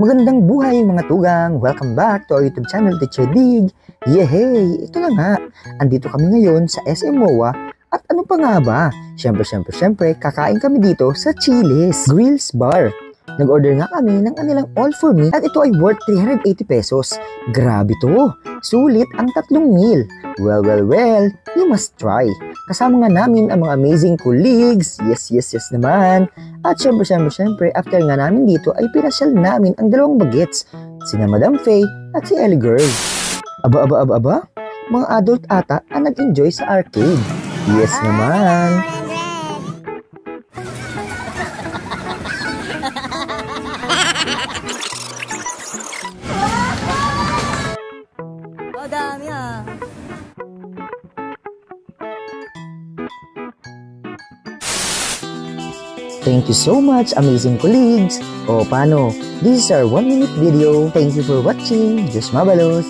Magandang buhay mga tugang! Welcome back to our YouTube channel, Teacher Dig! Yehey! Ito na nga, andito kami ngayon sa SM MOA at ano pa nga ba? Siyempre, kakain kami dito sa Chili's Grills Bar. Nag-order nga kami ng kanilang all for me at ito ay worth 380 pesos. Grabe to! Sulit ang tatlong meal. Well, you must try. Kasama nga namin ang mga amazing colleagues. Yes naman. At syempre, after nga namin dito ay pinasyal namin ang dalawang bagets. Sina Madam Faye at si Ellie Girl. Aba? Mga adult ata ang nag-enjoy sa arcade. Yes naman. Dami ah. Thank you so much, amazing colleagues. O paano? This is our 1-minute video. Thank you for watching. Diyos mabalos.